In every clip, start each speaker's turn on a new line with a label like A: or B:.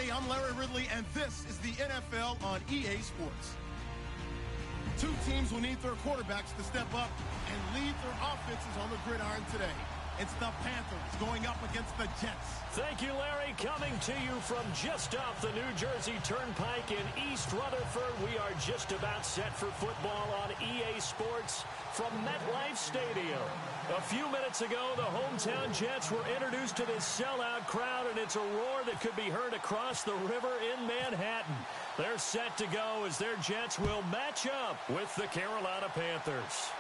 A: Hey, I'm Larry Ridley, and this is the NFL on EA Sports. Two teams will need their quarterbacks to step up and lead their offenses on the gridiron today. It's the Panthers going up against the Jets.
B: Thank you, Larry. Coming to you from just off the New Jersey Turnpike in East Rutherford, we are just about set for football on EA Sports from MetLife Stadium. A few minutes ago, the hometown Jets were introduced to this sellout crowd, and it's a roar that could be heard across the river in Manhattan. They're set to go as their Jets will match up with the Carolina Panthers.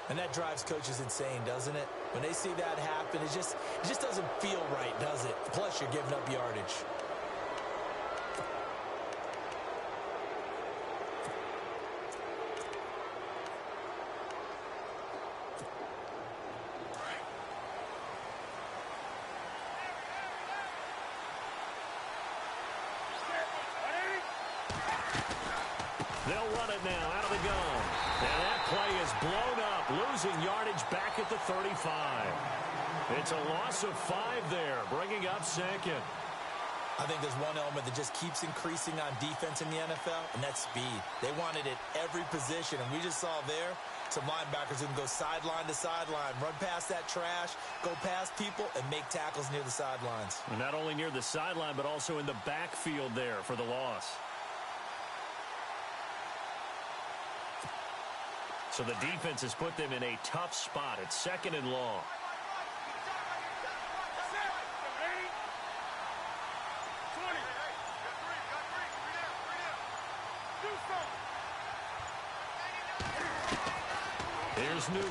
C: And that drives coaches insane, doesn't it? When they see that happen, it just doesn't feel right, does it? Plus, you're giving up yardage.
B: They'll run it now out of the gun. And that play is blown up, losing yardage back at the 35. It's a loss of 5 there, bringing up second.
C: I think there's one element that just keeps increasing on defense in the NFL, and that's speed. They want it at every position, and we just saw there some linebackers who can go sideline to sideline, run past that trash, go past people, and make tackles near the sidelines.
B: And not only near the sideline, but also in the backfield there for the loss. So the defense has put them in a tough spot. It's second and long. Here's Newton.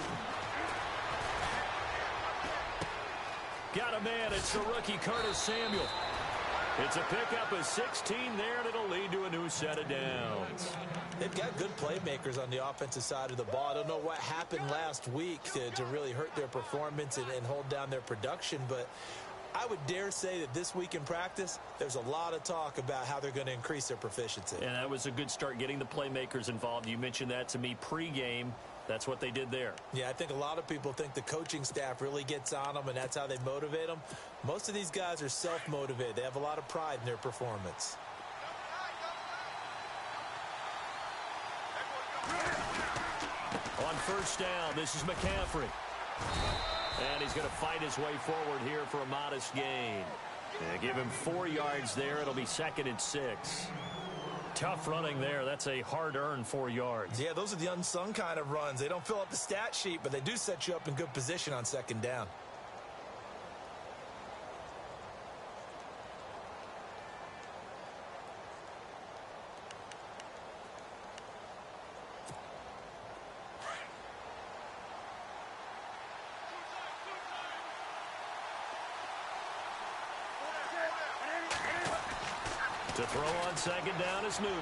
B: Got a man. It's the rookie Curtis Samuel. It's a pickup of 16 there, and it'll lead to a new set of downs.
C: They've got good playmakers on the offensive side of the ball. I don't know what happened last week to really hurt their performance and hold down their production, but I would dare say that this week in practice, there's a lot of talk about how they're going to increase their proficiency.
B: And that was a good start, getting the playmakers involved. You mentioned that to me pregame. That's what they did there.
C: Yeah, I think a lot of people think the coaching staff really gets on them, and that's how they motivate them. Most of these guys are self-motivated. They have a lot of pride in their performance.
B: On first down, this is McCaffrey. And he's going to fight his way forward here for a modest gain. And give him 4 yards there. It'll be second and 6. Tough running there. That's a hard-earned 4 yards.
C: Yeah, those are the unsung kind of runs. They don't fill up the stat sheet, but they do set you up in good position on second down.
B: To throw on second down is Newton.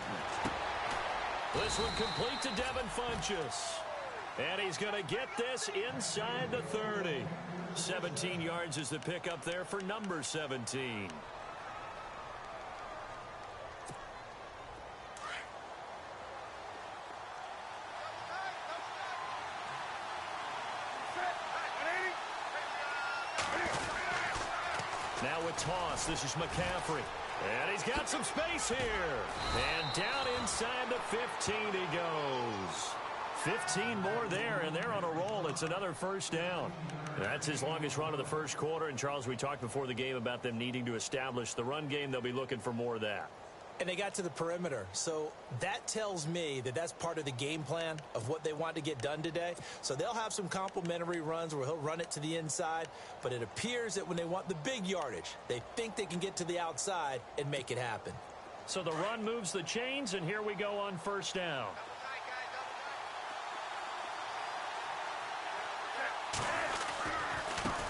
B: This one complete to Devin Funchess. And he's going to get this inside the 30. 17 yards is the pickup there for number 17. Now with toss, this is McCaffrey. And he's got some space here. And down inside the 15 he goes. 15 more there, and they're on a roll. It's another first down. That's his longest run of the first quarter. And, Charles, we talked before the game about them needing to establish the run game. They'll be looking for more of that.
C: And they got to the perimeter. So that tells me that that's part of the game plan of what they want to get done today. So they'll have some complimentary runs where he'll run it to the inside. But it appears that when they want the big yardage, they think they can get to the outside and make it happen.
B: So the run moves the chains, and here we go on first down.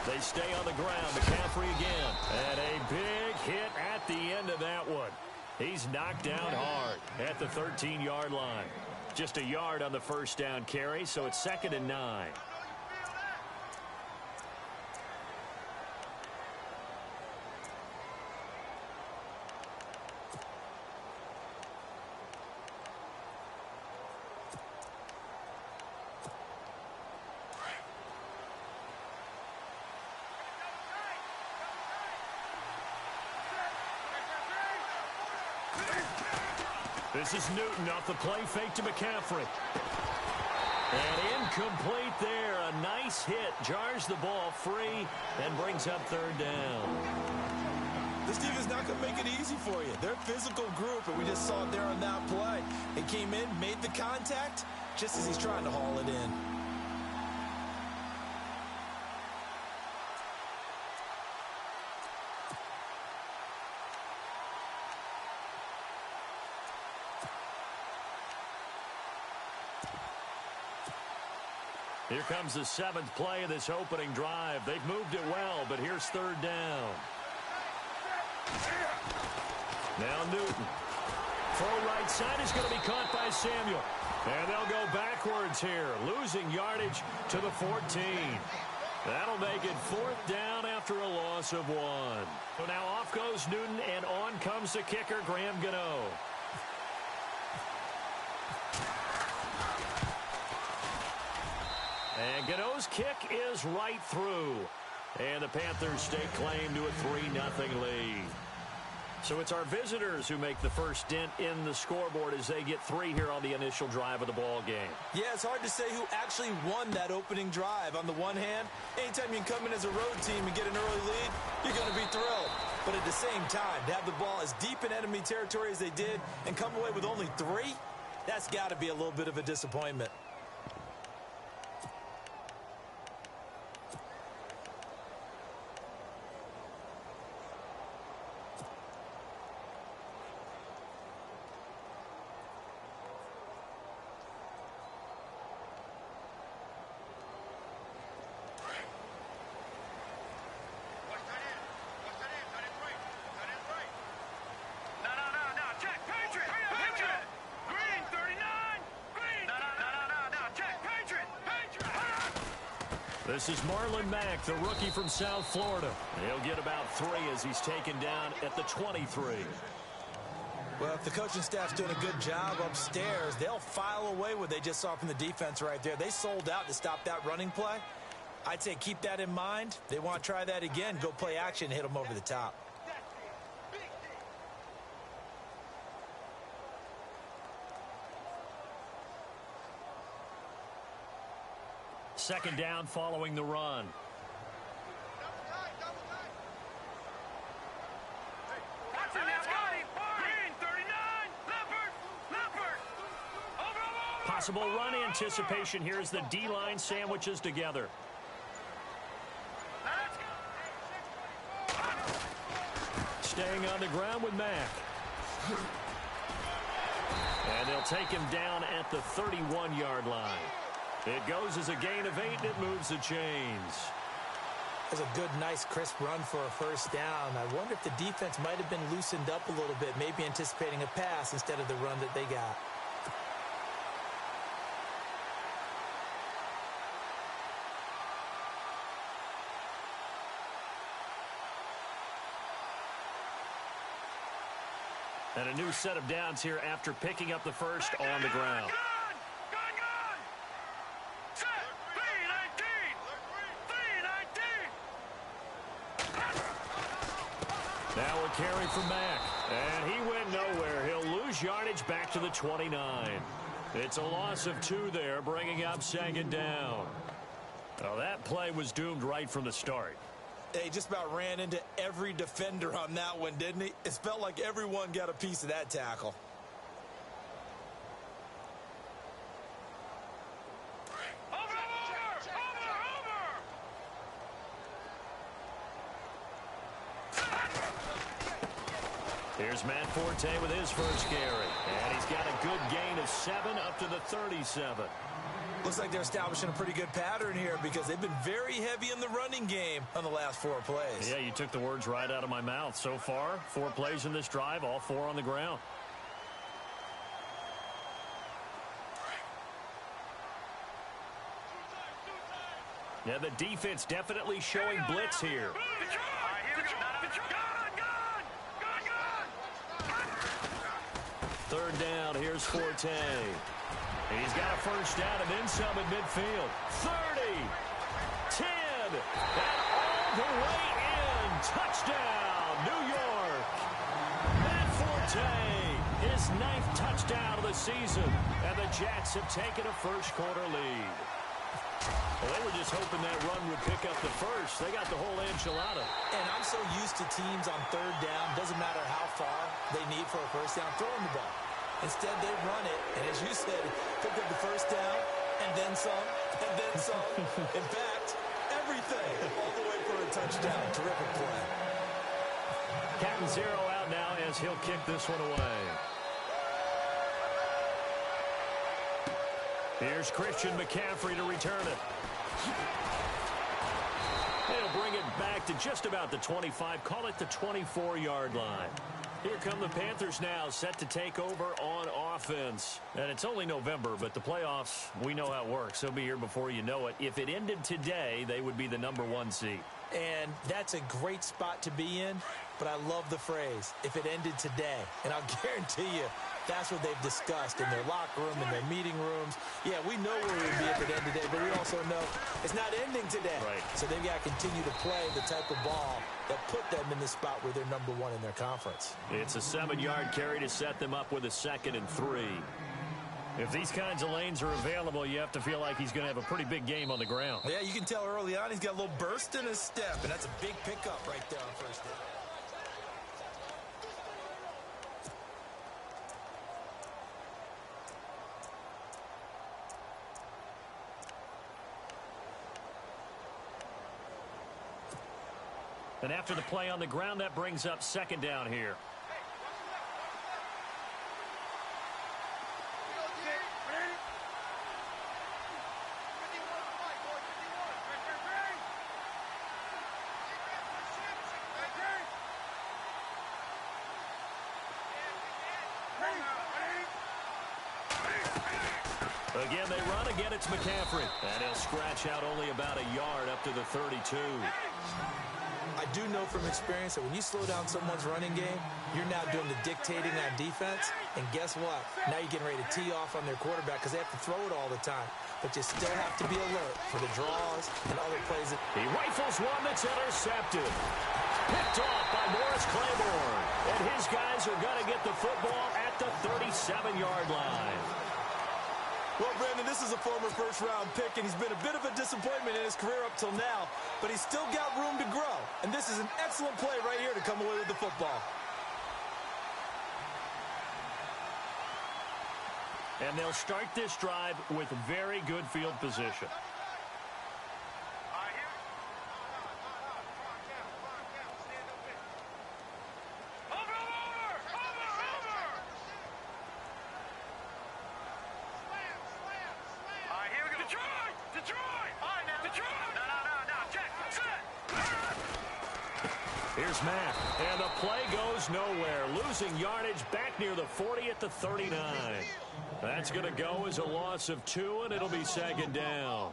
B: They stay on the ground. McCaffrey again. And a big hit at the end of that one. He's knocked down hard at the 13-yard line. Just a yard on the first down carry, so it's second and 9. This is Newton off the play fake to McCaffrey. And incomplete there. A nice hit. Jars the ball free and brings up third down.
C: This team is not going to make it easy for you. They're a physical group, and we just saw it there on that play. He came in, made the contact, just as he's trying to haul it in.
B: Here comes the seventh play of this opening drive. They've moved it well, but here's third down. Now Newton. Throw right side is going to be caught by Samuel. And they'll go backwards here, losing yardage to the 14. That'll make it fourth down after a loss of 1. So now off goes Newton, and on comes the kicker, Graham Gano. And Gano's kick is right through. And the Panthers stake claim to a 3-0 lead. So it's our visitors who make the first dent in the scoreboard as they get 3 here on the initial drive of the ball game.
C: Yeah, it's hard to say who actually won that opening drive. On the one hand, anytime you can come in as a road team and get an early lead, you're going to be thrilled. But at the same time, to have the ball as deep in enemy territory as they did and come away with only 3, that's got to be a little bit of a disappointment.
B: This is Marlon Mack, the rookie from South Florida. He'll get about 3 as he's taken down at the 23.
C: Well, if the coaching staff's doing a good job upstairs, they'll file away what they just saw from the defense right there. They sold out to stop that running play. I'd say keep that in mind. They want to try that again, go play action, hit them over the top.
B: Second down following the run. Possible run anticipation here as the D-line sandwiches together. Staying on the ground with Mack. And they'll take him down at the 31-yard line. It goes as a gain of 8, and it moves the chains.
C: That's a good, nice, crisp run for a first down. I wonder if the defense might have been loosened up a little bit, maybe anticipating a pass instead of the run that they got.
B: And a new set of downs here after picking up the first on the ground. Now a carry for Mack. And he went nowhere. He'll lose yardage back to the 29. It's a loss of 2 there, bringing up second down. Well, that play was doomed right from the start.
C: He just about ran into every defender on that one, didn't he? It felt like everyone got a piece of that tackle.
B: Here's Matt Forte with his first carry. And he's got a good gain of 7 up to the 37.
C: Looks like they're establishing a pretty good pattern here because they've been very heavy in the running game on the last 4 plays.
B: Yeah, you took the words right out of my mouth. So far, 4 plays in this drive, all 4 on the ground. Yeah, the defense definitely showing blitz here. Third down, here's Forte. He's got a first down and then some at midfield. 30, 10, and all the way in. Touchdown, New York. Matt Forte, his His 9th touchdown of the season, and the Jets have taken a first-quarter lead. Well, they were just hoping that run would pick up the first. They got the whole enchilada.
C: And I'm so used to teams on third down, doesn't matter how far they need for a first down, throwing the ball. Instead, they run it, and as you said, pick up the first down, and then some, and then some. In fact, everything, all the way for a touchdown. Terrific play.
B: Captain Zero out now as he'll kick this one away. Here's Christian McCaffrey to return it. They'll bring it back to just about the 25, call it the 24-yard line. Here come the Panthers now, set to take over on offense. And it's only November, but the playoffs, we know how it works. They'll be here before you know it. If it ended today, they would be the #1 seed.
C: And that's a great spot to be in, but I love the phrase, if it ended today. And I'll guarantee you, that's what they've discussed in their locker room, in their meeting rooms. Yeah, we know where we would be if it ended today, but we also know it's not ending today.
B: Right.
C: So they've got to continue to play the type of ball that put them in the spot where they're #1 in their conference.
B: It's a 7-yard carry to set them up with a 2nd and 3. If these kinds of lanes are available, you have to feel like he's going to have a pretty big game on the ground.
C: Yeah, you can tell early on he's got a little burst in his step, and that's a big pickup right there on first down.
B: And after the play on the ground, that brings up 2nd down here. Again, they run. Again, it's McCaffrey. And he'll scratch out only about a yard up to the 32.
C: I do know from experience that when you slow down someone's running game, you're now doing the dictating on defense. And guess what? Now you're getting ready to tee off on their quarterback because they have to throw it all the time. But you still have to be alert for the draws and other plays.
B: He rifles one that's intercepted. Picked off by Morris Claiborne. And his guys are going to get the football at the 37-yard line.
C: Well, Brandon, this is a former first-round pick, and he's been a bit of a disappointment in his career up till now, but he's still got room to grow. And this is an excellent play right here to come away with the football.
B: And they'll start this drive with very good field position. Here's Matt, and the play goes nowhere. Losing yardage back near the 40 at the 39. That's going to go as a loss of 2, and it'll be 2nd down.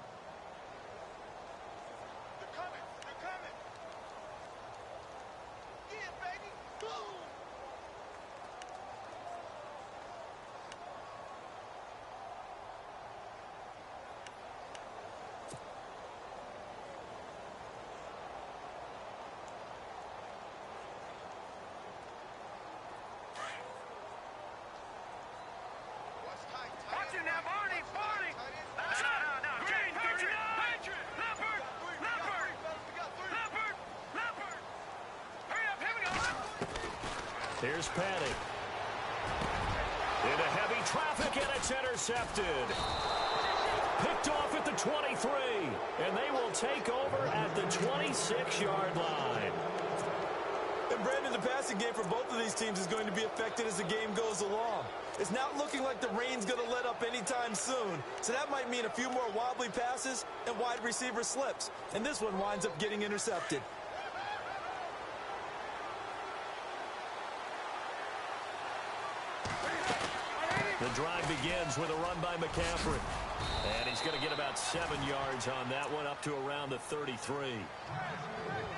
B: Here's Patty. Into heavy traffic, and it's intercepted. Picked off at the 23, and they will take over at the 26-yard line.
C: And Brandon, the passing game for both of these teams is going to be affected as the game goes along. It's not looking like the rain's going to let up anytime soon, so that might mean a few more wobbly passes and wide receiver slips. And this one winds up getting intercepted.
B: The drive begins with a run by McCaffrey. And he's going to get about 7 yards on that one, up to around the 33.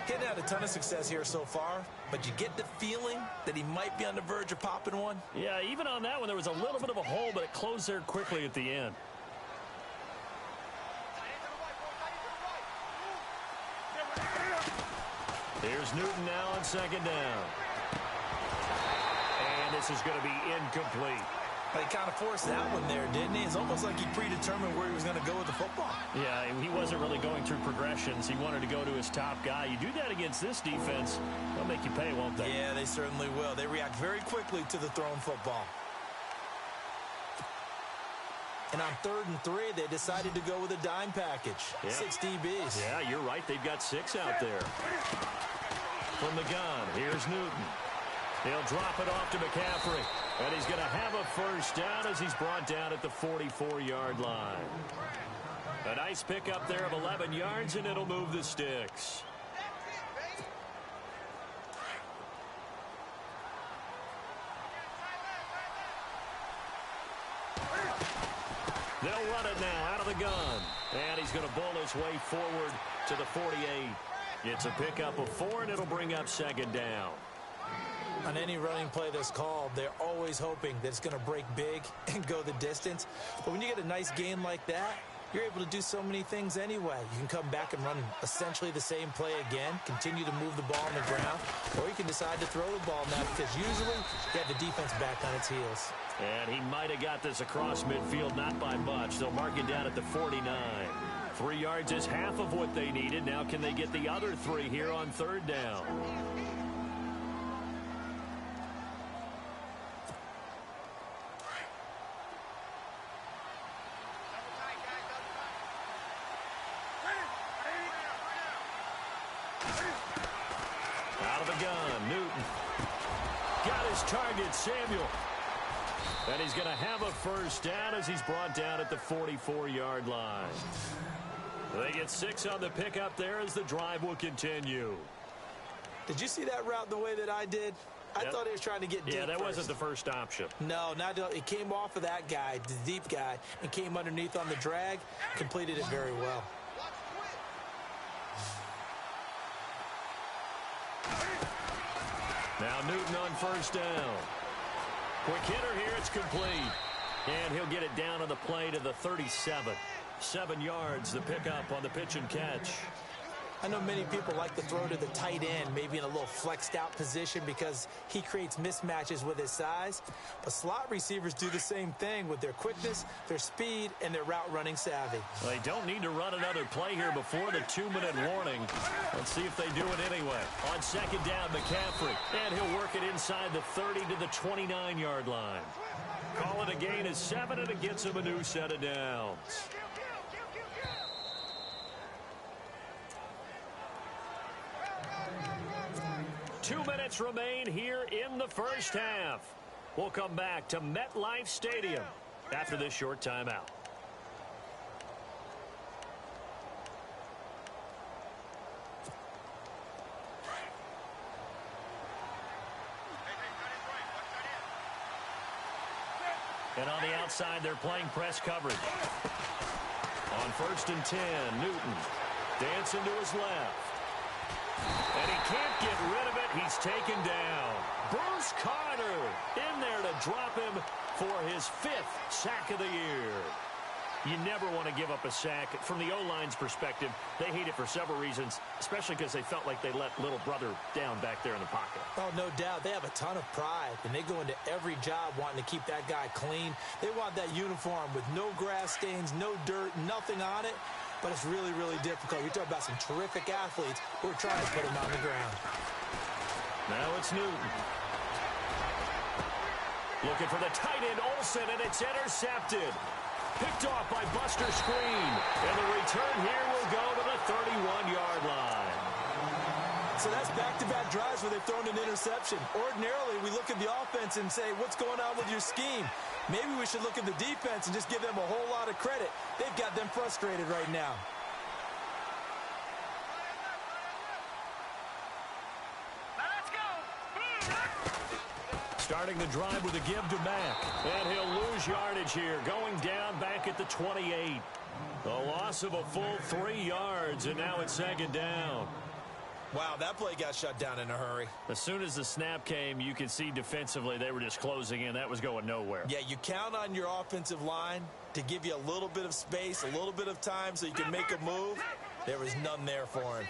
C: Getting had a ton of success here so far, but you get the feeling that he might be on the verge of popping one.
B: Yeah, even on that one, there was a little bit of a hole, but it closed there quickly at the end. Here's Newton now on 2nd down. And And this is going to be incomplete.
C: He kind of forced that one there, didn't he? It's almost like he predetermined where he was going to go with the football.
B: Yeah, he wasn't really going through progressions. He wanted to go to his top guy. You do that against this defense, they'll make you pay, won't they?
C: Yeah, they certainly will. They react very quickly to the thrown football. And on 3rd and 3, they decided to go with a dime package. Yeah. 6 DBs.
B: Yeah, you're right. They've got 6 out there. From the gun, here's Newton. He'll drop it off to McCaffrey. And he's going to have a first down as he's brought down at the 44-yard line. A nice pickup there of 11 yards, and it'll move the sticks. They'll run it now out of the gun. And he's going to bull his way forward to the 48. It's a pickup of 4, and it'll bring up 2nd down.
C: On any running play that's called, they're always hoping that it's going to break big and go the distance. But when you get a nice gain like that, you're able to do so many things anyway. You can come back and run essentially the same play again, continue to move the ball on the ground, or you can decide to throw the ball now because usually you have the defense back on its heels.
B: And he might have got this across midfield, not by much. They'll mark it down at the 49. 3 yards is half of what they needed. Now can they get the other 3 here on 3rd down? Out of the gun, Newton. Got his target, Samuel. And he's going to have a first down as he's brought down at the 44-yard line. They get 6 on the pickup there as the drive will continue.
C: Did you see that route the way that I did? I thought he was trying to get deep.
B: Yeah, that
C: first.
B: wasn't the first option.
C: No, it came off of that guy, the deep guy, and came underneath on the drag, completed it very well.
B: Now Newton on first down. Quick hitter here, it's complete. And he'll get it down on the play to the 37. 7 yards, the pickup on the pitch and catch.
C: I know many people like to throw to the tight end, maybe in a little flexed out position because he creates mismatches with his size. But slot receivers do the same thing with their quickness, their speed, and their route running savvy.
B: They don't need to run another play here before the 2-minute warning. Let's see if they do it anyway. On 2nd down, McCaffrey. And he'll work it inside the 30 to the 29-yard line. Call it a gain of 7, and it gets him a new set of downs. Two minutes remain here in the first half. We'll come back to MetLife Stadium after this short timeout. And on the outside, they're playing press coverage. On 1st and 10, Newton dancing to his left. And he can't get rid of it. He's taken down. Bruce Carter in there to drop him for his 5th sack of the year. You never want to give up a sack. From the O-line's perspective, they hate it for several reasons, especially because they felt like they let little brother down back there in the pocket.
C: Oh, no doubt. They have a ton of pride, and they go into every job wanting to keep that guy clean. They want that uniform with no grass stains, no dirt, nothing on it. But it's really, really difficult. You're talking about some terrific athletes who are trying to put him on the ground.
B: Now it's Newton. Looking for the tight end, Olsen, and it's intercepted. Picked off by Buster Screen. And the return here will go to the 31-yard line.
C: So that's back-to-back drives where they've thrown an interception. Ordinarily, we look at the offense and say, what's going on with your scheme? Maybe we should look at the defense and just give them a whole lot of credit. They've got them frustrated right now.
B: Starting the drive with a give to Mack. And he'll lose yardage here, going down back at the 28. A loss of a full 3 yards, and now it's 2nd down.
C: Wow, that play got shut down in a hurry.
B: As soon as the snap came, you could see defensively they were just closing in. That was going nowhere.
C: Yeah, you count on your offensive line to give you a little bit of space, a little bit of time so you can make a move. There was none there for him.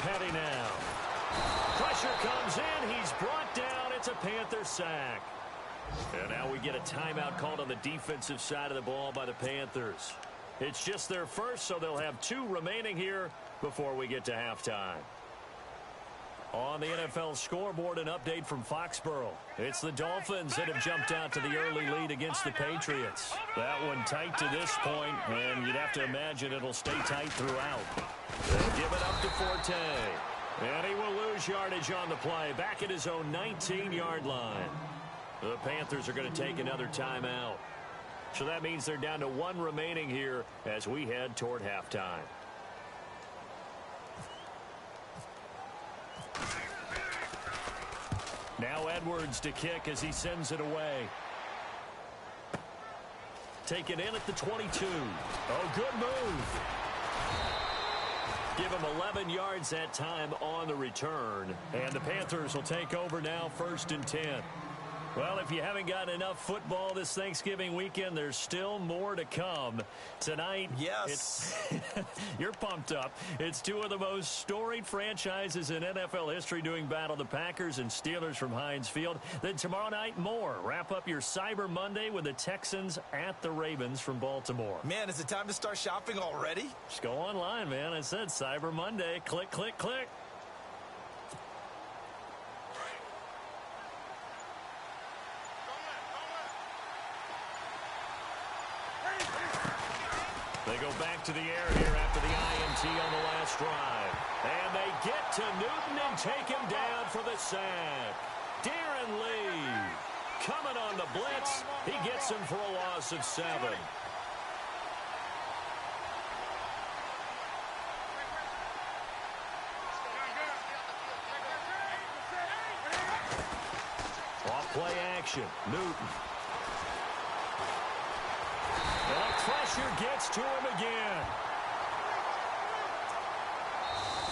B: heavy now. Pressure comes in. He's brought down. It's a Panther sack. And now we get a timeout called on the defensive side of the ball by the Panthers. It's just their first, so they'll have 2 remaining here before we get to halftime. On the NFL scoreboard, an update from Foxborough. It's the Dolphins that have jumped out to the early lead against the Patriots. That one tight to this point, and you'd have to imagine it'll stay tight throughout. They give it up to Forte. And he will lose yardage on the play, back at his own 19-yard line. The Panthers are going to take another timeout. So that means they're down to 1 remaining here as we head toward halftime. Now Edwards to kick as he sends it away. Taken in at the 22. Oh, good move. Give him 11 yards that time on the return. And the Panthers will take over now, 1st and 10. Well, if you haven't gotten enough football this Thanksgiving weekend, there's still more to come. Tonight,
C: yes,
B: you're pumped up. It's 2 of the most storied franchises in NFL history doing battle, the Packers and Steelers from Heinz Field. Then tomorrow night, more. Wrap up your Cyber Monday with the Texans at the Ravens from Baltimore.
C: Man, is it time to start shopping already?
B: Just go online, man. I said Cyber Monday. Click, click, click. They go back to the air here after the INT on the last drive. And they get to Newton and take him down for the sack. Darren Lee coming on the blitz. He gets him for a loss of 7. Off play action. Newton. Pressure gets to him again.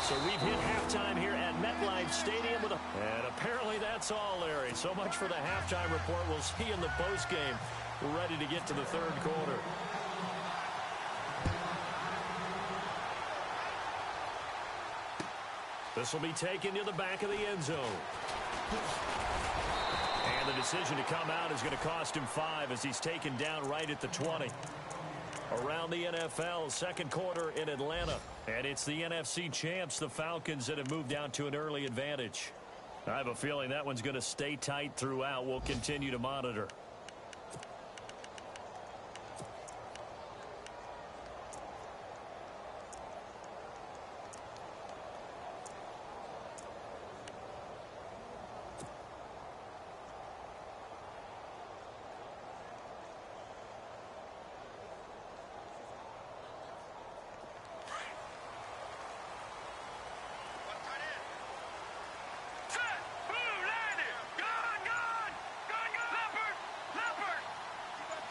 B: So we've hit halftime here at MetLife Stadium. And apparently that's all, Larry. So much for the halftime report. We'll see in the postgame. We're ready to get to the 3rd quarter. This will be taken to the back of the end zone. And the decision to come out is going to cost him 5 as he's taken down right at the 20. Around the NFL, 2nd quarter in Atlanta. And it's the NFC champs, the Falcons, that have moved down to an early advantage. I have a feeling that one's going to stay tight throughout. We'll continue to monitor.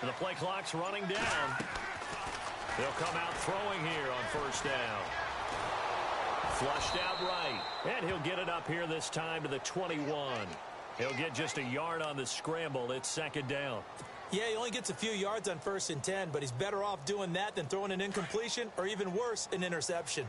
B: And the play clock's running down. They'll come out throwing here on 1st down. Flushed out right. And he'll get it up here this time to the 21. He'll get just a yard on the scramble. It's 2nd down.
C: Yeah, he only gets a few yards on 1st and 10, but he's better off doing that than throwing an incompletion or even worse, an interception.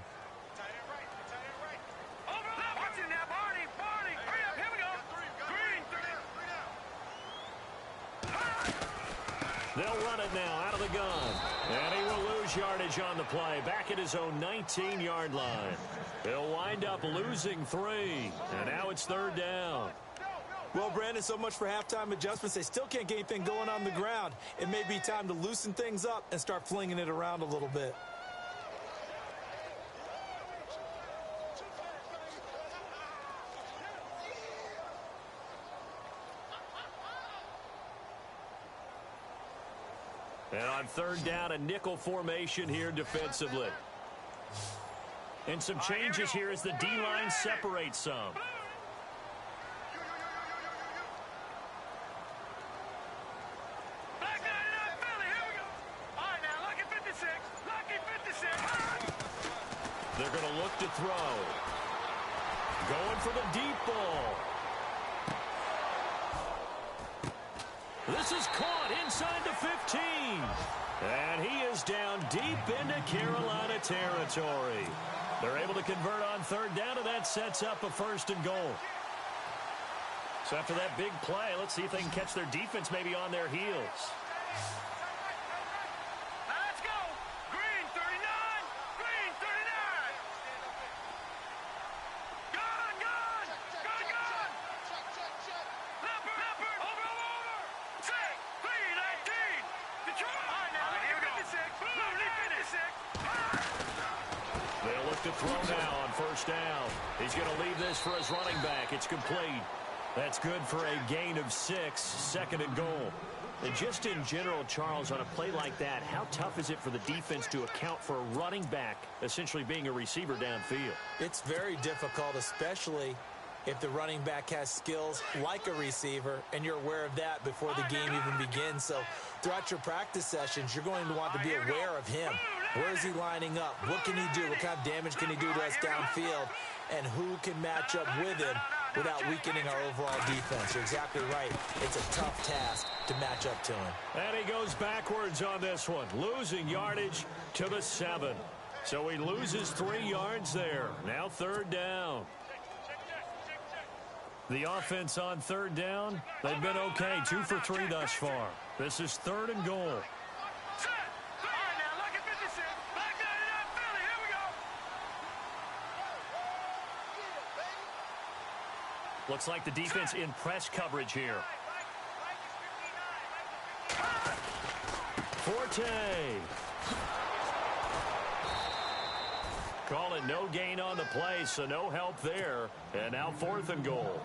B: They'll run it now out of the gun. And he will lose yardage on the play. Back at his own 19-yard line. He'll wind up losing 3. And now it's 3rd down.
C: Well, Brandon, so much for halftime adjustments. They still can't get anything going on the ground. It may be time to loosen things up and start flinging it around a little bit.
B: And on 3rd down, a nickel formation here defensively. And some changes here as the D-line separates some. They're going to look to throw. Going for the deep ball. This is caught inside the 15. And he is down deep into Carolina territory. They're able to convert on third down, and that sets up a 1st and goal. So after that big play, let's see if they can catch their defense maybe on their heels.
D: Let's go. Green 39. Green 39. Gun. Gun. Gun. Leopard. Over. 6. 319. Detroit. All right, now, here we go. 56. Blue 56.
B: They'll look to throw now on 1st down. He's going to leave this for his running back. It's complete. That's good for a gain of 6, 2nd and goal. And just in general, Charles, on a play like that, how tough is it for the defense to account for a running back essentially being a receiver downfield?
C: It's very difficult, especially if the running back has skills like a receiver, and you're aware of that before the game even begins. So throughout your practice sessions, you're going to want to be aware of him. Where is he lining up? What can he do? What kind of damage can he do to us downfield? And who can match up with him without weakening our overall defense? You're exactly right. It's a tough task to match up to him.
B: And he goes backwards on this one, losing yardage to the 7. So he loses 3 yards there. Now 3rd down. The offense on 3rd down, they've been okay, 2 for 3 thus far. This is 3rd and goal. Looks like the defense in press coverage here. Forte. Call it no gain on the play, so no help there. And now 4th and goal.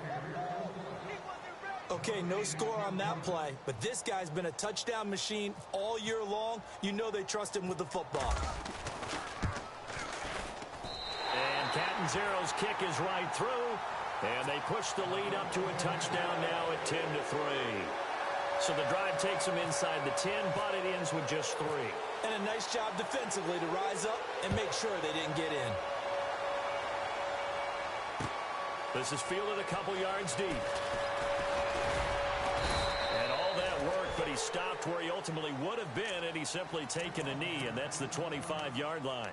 C: Okay, no score on that play, but this guy's been a touchdown machine all year long. You know they trust him with the football.
B: And Catanzero's kick is right through. And they push the lead up to a touchdown now at 10-3. So the drive takes them inside the 10, but it ends with just 3.
C: And a nice job defensively to rise up and make sure they didn't get in.
B: This is fielded a couple yards deep. And all that work, but he stopped where he ultimately would have been, and he's simply taken a knee, and that's the 25-yard line.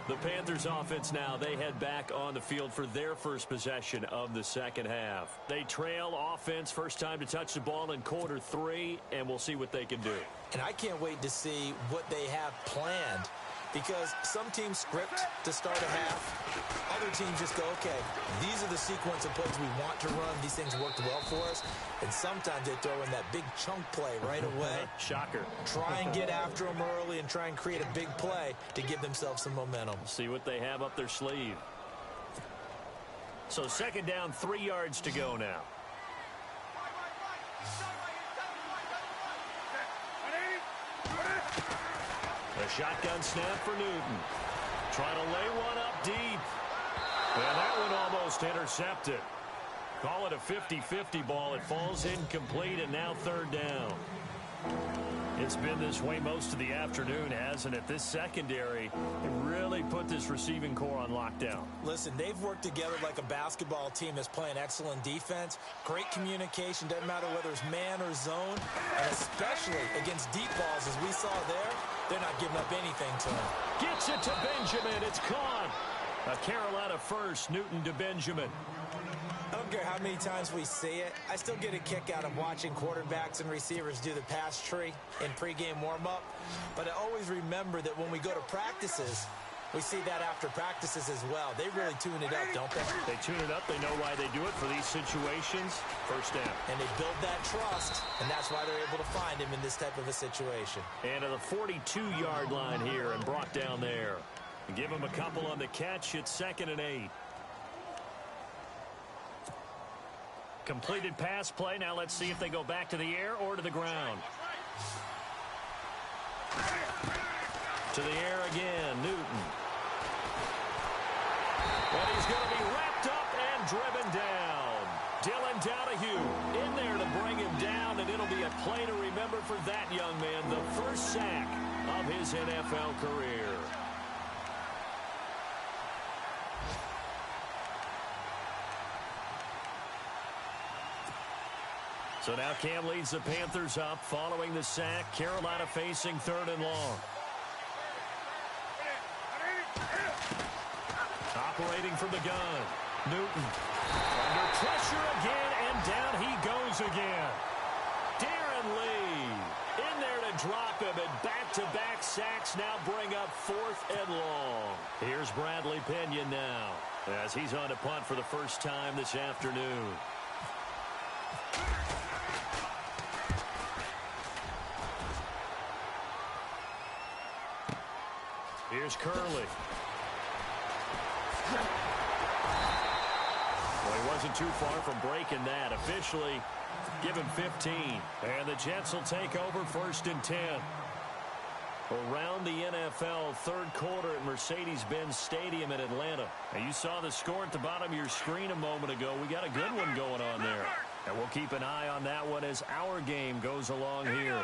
B: The Panthers offense now, they head back on the field for their first possession of the 2nd half. They trail offense, first time to touch the ball in quarter 3, and we'll see what they can do.
C: And I can't wait to see what they have planned, because some teams script to start a half. Other teams just go, okay, these are the sequence of plays we want to run. These things worked well for us. And sometimes they throw in that big chunk play right away.
B: Shocker.
C: Try and get after them early and try and create a big play to give themselves some momentum.
B: See what they have up their sleeve. So 2nd down, 3 yards to go now. A shotgun snap for Newton. Trying to lay one up deep. And that one almost intercepted. Call it a 50-50 ball. It falls incomplete, and now 3rd down. It's been this way most of the afternoon, hasn't it? This secondary really put this receiving core on lockdown.
C: Listen, they've worked together like a basketball team that's playing excellent defense. Great communication, doesn't matter whether it's man or zone. And especially against deep balls, as we saw there, they're not giving up anything to him.
B: Gets it to Benjamin. It's caught. A Carolina first, Newton to Benjamin.
C: I don't care how many times we see it. I still get a kick out of watching quarterbacks and receivers do the pass tree in pregame warm-up. But I always remember that when we go to practices, we see that after practices as well. They really tune it up, don't they?
B: They tune it up. They know why they do it for these situations. First down.
C: And they build that trust, and that's why they're able to find him in this type of a situation.
B: And to the 42-yard line here and brought down there. Give him a couple on the catch. It's 2nd and 8. Completed pass play. Now let's see if they go back to the air or to the ground. To the air again, Newton. And he's going to be wrapped up and driven down. Dylan Donahue in there to bring him down, and it'll be a play to remember for that young man. The first sack of his NFL career. So now Cam leads the Panthers up following the sack. Carolina facing 3rd and long. operating from the gun. Newton under pressure again, and down he goes again. Darren Lee in there to drop him, and back-to-back sacks now bring up 4th and long. Here's Bradley Pinion now as he's on to punt for the first time this afternoon. Here's Curley. Well, he wasn't too far from breaking that. Officially, give him 15. And the Jets will take over 1st and 10. Around the NFL, 3rd quarter at Mercedes-Benz Stadium in Atlanta. Now, you saw the score at the bottom of your screen a moment ago. We got a good one going on there. And we'll keep an eye on that one as our game goes along here.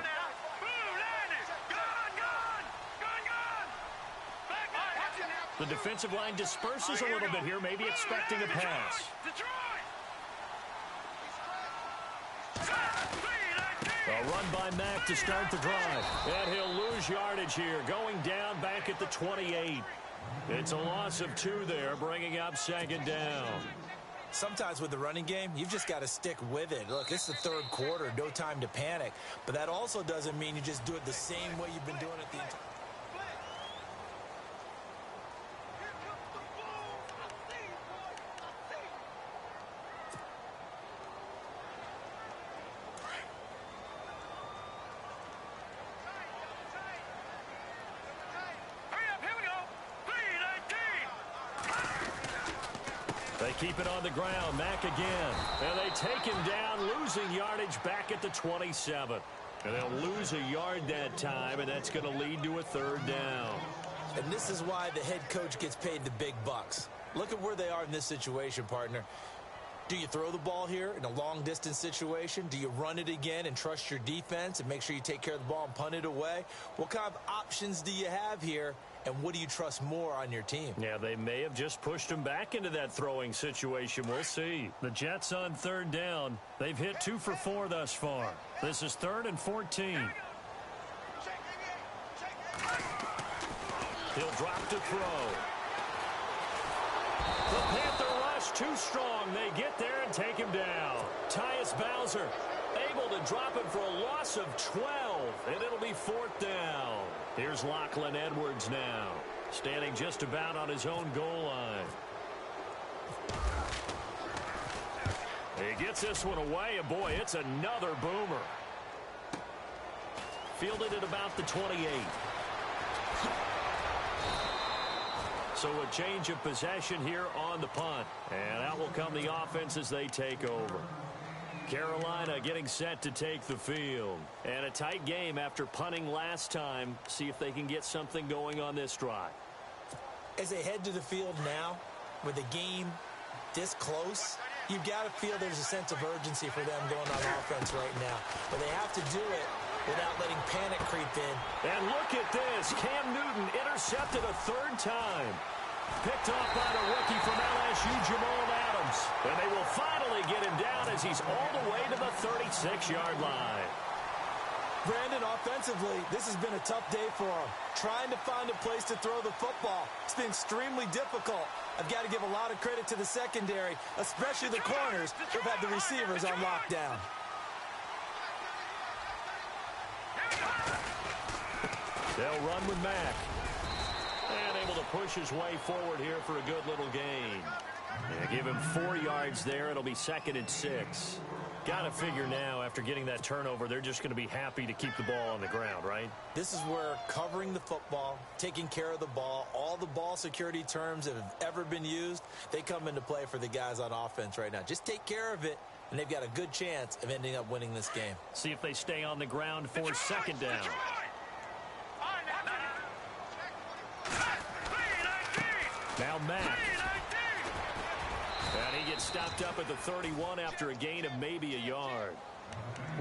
B: The defensive line disperses a little bit here, maybe expecting a pass. A run by Mack to start the drive. And he'll lose yardage here, going down back at the 28. It's a loss of 2 there, bringing up 2nd down.
C: Sometimes with the running game, you've just got to stick with it. Look, it's the 3rd quarter, no time to panic. But that also doesn't mean you just do it the same way you've been doing it the entire time.
B: They keep it on the ground. Mack again. And they take him down, losing yardage back at the 27. And they'll lose a yard that time, and that's going to lead to a 3rd down.
C: And this is why the head coach gets paid the big bucks. Look at where they are in this situation, partner. Do you throw the ball here in a long-distance situation? Do you run it again and trust your defense and make sure you take care of the ball and punt it away? What kind of options do you have here, and what do you trust more on your team?
B: Yeah, they may have just pushed him back into that throwing situation. We'll see. The Jets on 3rd down. They've hit 2 for 4 thus far. This is 3rd and 14. He'll drop to throw. The Panther rush too strong. They get there and take him down. Tyus Bowser able to drop him for a loss of 12, and it'll be 4th down. Here's Lachlan Edwards now, standing just about on his own goal line. He gets this one away, and boy, it's another boomer. Fielded at about the 28. So a change of possession here on the punt. And out will come the offense as they take over. Carolina getting set to take the field. And a tight game after punting last time. See if they can get something going on this drive.
C: As they head to the field now, with the game this close, you've got to feel there's a sense of urgency for them going on offense right now. But they have to do it without letting panic creep in.
B: And look at this. Cam Newton intercepted a 3rd time. Picked off by the rookie from LSU, Jamal Adams. And they will finally get him down as he's all the way to the 36-yard line.
C: Brandon, offensively, this has been a tough day for him. Trying to find a place to throw the football. It's been extremely difficult. I've got to give a lot of credit to the secondary, especially the corners who've had the receivers on lockdown.
B: They'll run with Mack. And able to push his way forward here for a good little gain. Yeah, give him 4 yards there. It'll be 2nd and 6. Got to figure now, after getting that turnover, they're just going to be happy to keep the ball on the ground, right?
C: This is where covering the football, taking care of the ball, all the ball security terms that have ever been used, they come into play for the guys on offense right now. Just take care of it, and they've got a good chance of ending up winning this game.
B: See if they stay on the ground for 2nd down. Now Mack. And he gets stopped up at the 31 after a gain of maybe a yard.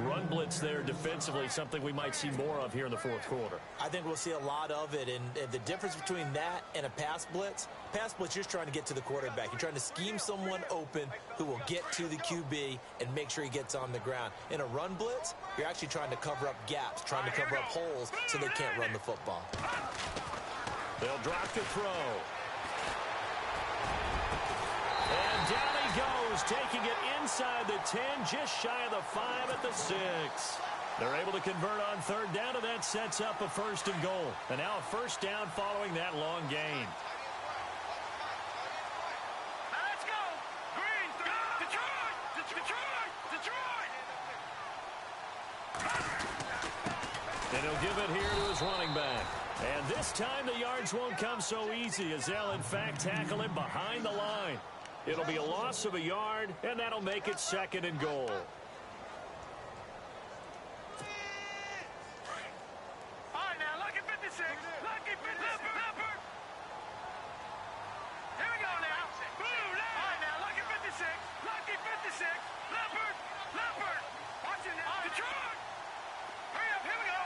B: Run blitz there defensively, something we might see more of here in the 4th quarter.
C: I think we'll see a lot of it, and the difference between that and a pass blitz, you're just trying to get to the quarterback. You're trying to scheme someone open who will get to the QB and make sure he gets on the ground. In a run blitz, you're actually trying to cover up gaps, trying to cover up holes so they can't run the football.
B: They'll drop to throw. taking it inside the 10, just shy of the 5 at the 6. They're able to convert on third down, and that sets up a first and goal. And now a first down following that long gain.
D: Let's go! Green, Detroit! Detroit! Detroit!
B: And he'll give it here to his running back. And this time the yards won't come so easy as they'll, in fact, tackle him behind the line. It'll be a loss of a yard, and that'll make it second and goal.
D: All right, now, lucky 56. Lucky 56. Leopard. Here we go now. Blue, all right, now, lucky 56. Lucky 56. Leopard. Leopard. Watch it now. Detroit. Hurry up. Here we go.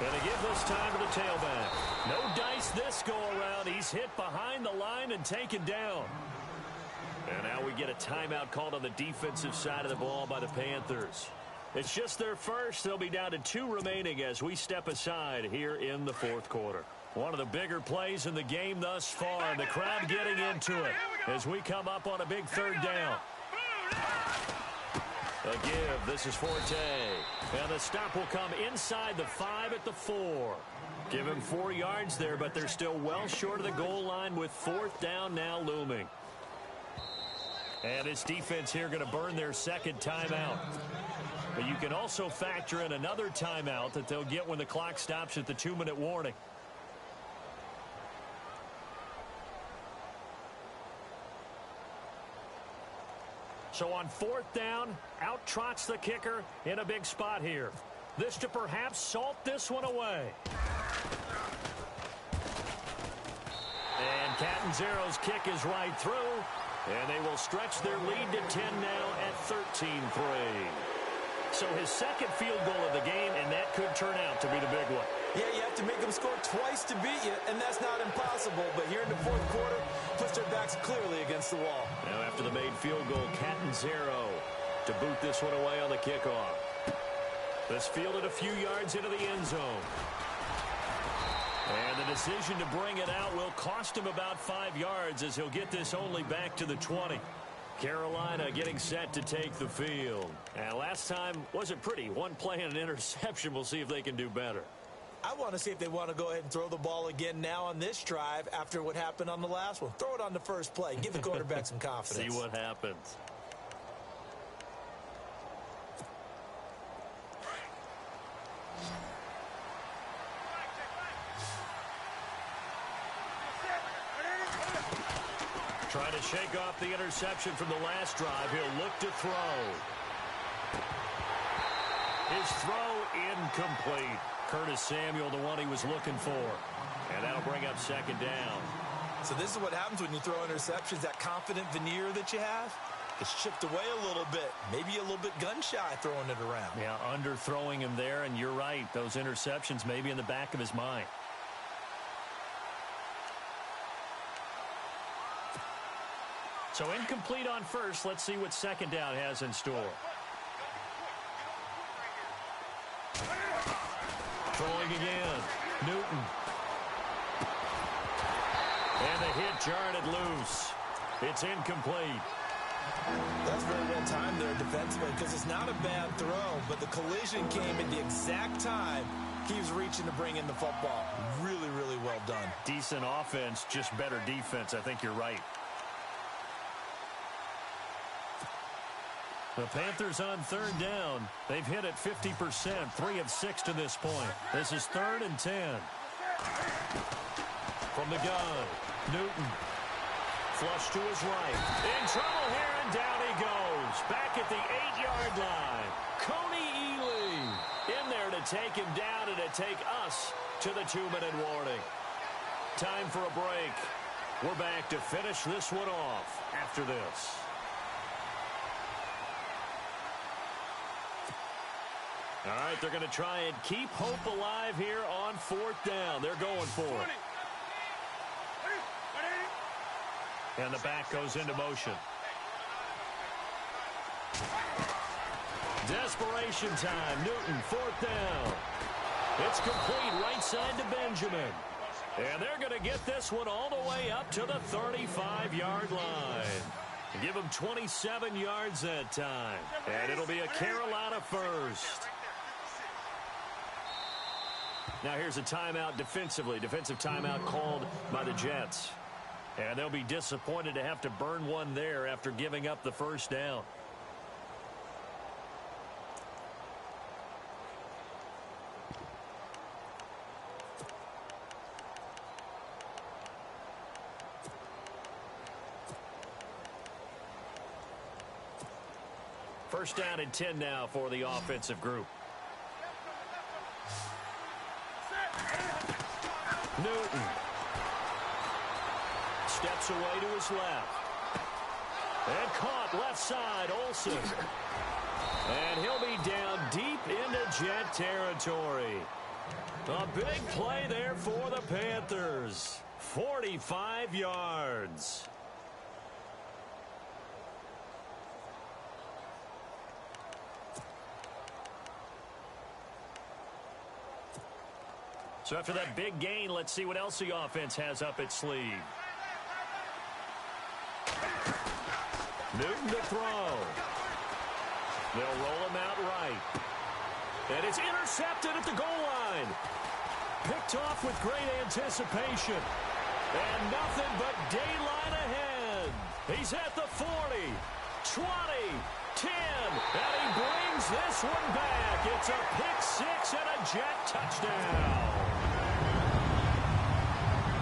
B: And they give this time to the tailback. No dice this go-around. He's hit behind the line and taken down. And now we get a timeout called on the defensive side of the ball by the Panthers. It's just their first. They'll be down to 2 remaining as we step aside here in the fourth quarter. One of the bigger plays in the game thus far, and the crowd getting into it as we come up on a big third down. A give. This is Forte. And the stop will come inside the 5 at the 4. Give him 4 yards there, but they're still well short of the goal line with fourth down now looming. And his defense here going to burn their second timeout. But you can also factor in another timeout that they'll get when the clock stops at the 2-minute warning. So on fourth down, out trots the kicker in a big spot here. This to perhaps salt this one away. And Catanzaro's kick is right through. And they will stretch their lead to 10 now at 13-3. So his second field goal of the game, and that could turn out to be the big one.
C: Yeah, you have to make them score twice to beat you, and that's not impossible. But here in the fourth quarter, puts their backs clearly against the wall.
B: Now after the made field goal, Catanzaro to boot this one away on the kickoff. This fielded a few yards into the end zone. And the decision to bring it out will cost him about 5 yards as he'll get this only back to the 20. Carolina getting set to take the field. And last time wasn't pretty. One play and an interception. We'll see if they can do better.
C: I want to see if they want to go ahead and throw the ball again now on this drive after what happened on the last one. Throw it on the first play. Give the quarterback some confidence.
B: See what happens. Trying to shake off the interception from the last drive. He'll look to throw. His throw incomplete. Curtis Samuel, the one he was looking for. And that'll bring up second down.
C: So this is what happens when you throw interceptions. That confident veneer that you have, it's chipped away a little bit. Maybe a little bit gun-shy throwing it around.
B: Yeah, underthrowing him there, and you're right. Those interceptions may be in the back of his mind. So incomplete on first. Let's see what second down has in store. Throwing again. Newton. And the hit jarred it loose. It's incomplete.
C: That's very well timed there defensively because it's not a bad throw, but the collision came at the exact time he was reaching to bring in the football. Really, really well done.
B: Decent offense, just better defense. I think you're right. The Panthers on third down. They've hit it 50%, 3 of 6 to this point. This is 3rd and 10. From the gun, Newton. Flush to his right. In trouble here, and down he goes. Back at the 8-yard line. Coney Ely in there to take him down and to take us to the 2-minute warning. Time for a break. We're back to finish this one off after this. All right, they're going to try and keep hope alive here on fourth down. They're going for it. And the back goes into motion. Desperation time. Newton, fourth down. It's complete right side to Benjamin. And they're going to get this one all the way up to the 35-yard line. Give him 27 yards that time. And it'll be a Carolina first. Now here's a timeout defensively. Defensive timeout called by the Jets. And they'll be disappointed to have to burn one there after giving up the first down. First down and 10 now for the offensive group. Newton steps away to his left. And caught left side, Olsen. And he'll be down deep into Jet territory. A big play there for the Panthers. 45 yards. So after that big gain, let's see what else the offense has up its sleeve. Newton to throw. They'll roll him out right. And it's intercepted at the goal line. Picked off with great anticipation. And nothing but daylight ahead. He's at the 40, 20, 10, and he brings this one back. It's a pick six and a Jet touchdown.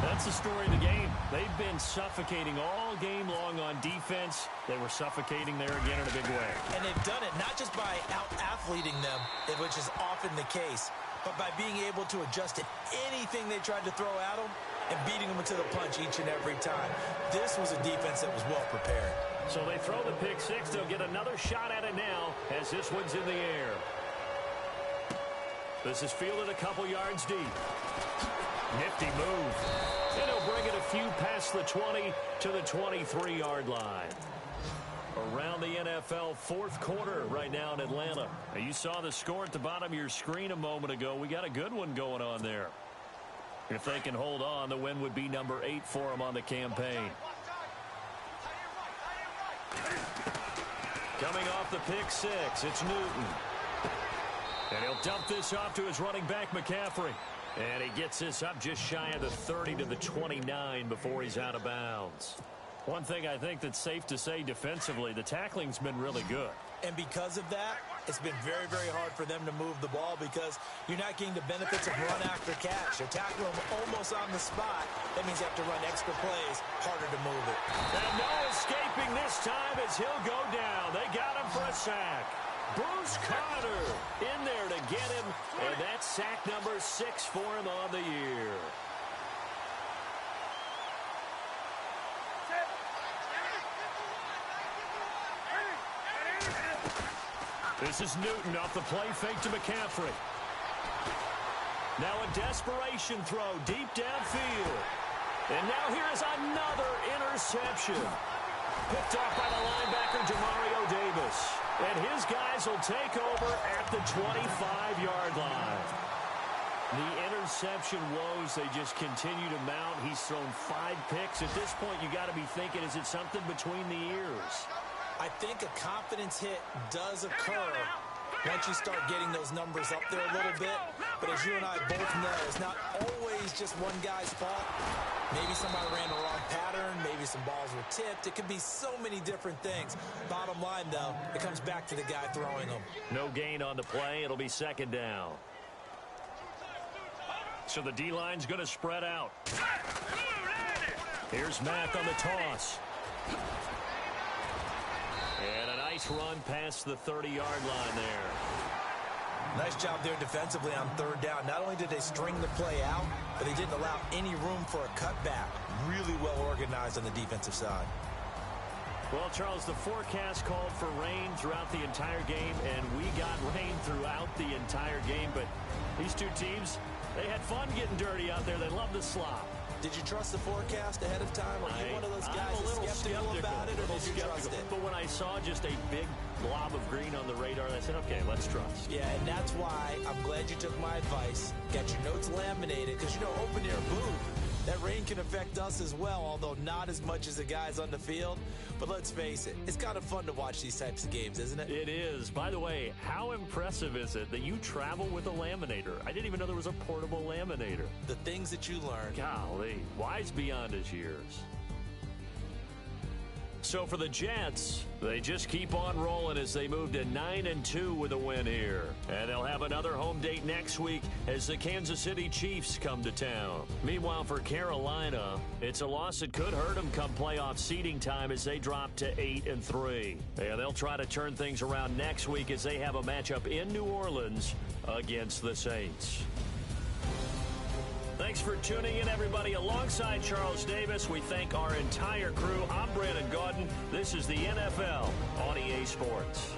B: That's the story of the game. They've been suffocating all game long on defense. They were suffocating there again in a big way.
C: And they've done it not just by out-athleting them, which is often the case, but by being able to adjust to anything they tried to throw at them and beating them into the punch each and every time. This was a defense that was well prepared.
B: So they throw the pick six. They'll get another shot at it now as this one's in the air. This is fielded a couple yards deep. Nifty move. And he'll bring it a few past the 20 to the 23-yard line. Around the NFL fourth quarter right now in Atlanta. Now you saw the score at the bottom of your screen a moment ago. We got a good one going on there. If they can hold on, the win would be number 8 for them on the campaign. Coming off the pick six, it's Newton. And he'll dump this off to his running back, McCaffrey. And he gets this up just shy of the 30 to the 29 before he's out of bounds. One thing I think that's safe to say defensively, the tackling's been really good.
C: And because of that, it's been very, very hard for them to move the ball because you're not getting the benefits of run after catch. They're tackling them almost on the spot. That means you have to run extra plays, harder to move it.
B: And no escaping this time as he'll go down. They got him for a sack. Bruce Carter in there to get him, and that's sack number 6 for him on the year. This is Newton off the play fake to McCaffrey. Now a desperation throw deep downfield. And now here is another interception. Picked off by the linebacker, Demario Davis. And his guys will take over at the 25-yard line. The interception woes, they just continue to mount. He's thrown 5 picks. At this point, you got to be thinking, is it something between the ears?
C: I think a confidence hit does occur once you start getting those numbers up there a little bit. But as you and I both know, it's not always just one guy's fault. Maybe somebody ran the wrong pattern. Maybe some balls were tipped. It could be so many different things. Bottom line, though, it comes back to the guy throwing them.
B: No gain on the play. It'll be second down. So the D-line's going to spread out. Here's Mack on the toss. And a nice run past the 30-yard line there.
C: Nice job there defensively on third down. Not only did they string the play out, but they didn't allow any room for a cutback. Really well organized on the defensive side.
B: Well, Charles, the forecast called for rain throughout the entire game, and we got rain throughout the entire game. But these two teams, they had fun getting dirty out there. They love the slop.
C: Did you trust the forecast ahead of time? Are you one of those guys
B: I'm a little
C: skeptical about it, or did you trust it?
B: But when I saw just a big blob of green on the radar, I said, okay, let's trust.
C: Yeah, and that's why I'm glad you took my advice. Got your notes laminated, because, you know, open air boom. That rain can affect us as well, although not as much as the guys on the field. But let's face it, it's kind of fun to watch these types of games, isn't it?
B: It is. By the way, how impressive is it that you travel with a laminator? I didn't even know there was a portable laminator.
C: The things that you learn.
B: Golly, wise beyond his years. So for the Jets, they just keep on rolling as they move to 9-2 with a win here. And they'll have another home date next week as the Kansas City Chiefs come to town. Meanwhile, for Carolina, it's a loss that could hurt them come playoff seeding time as they drop to 8-3. Yeah, they'll try to turn things around next week as they have a matchup in New Orleans against the Saints. Thanks for tuning in, everybody. Alongside Charles Davis, we thank our entire crew. I'm Brandon Gaudin. This is the NFL on EA Sports.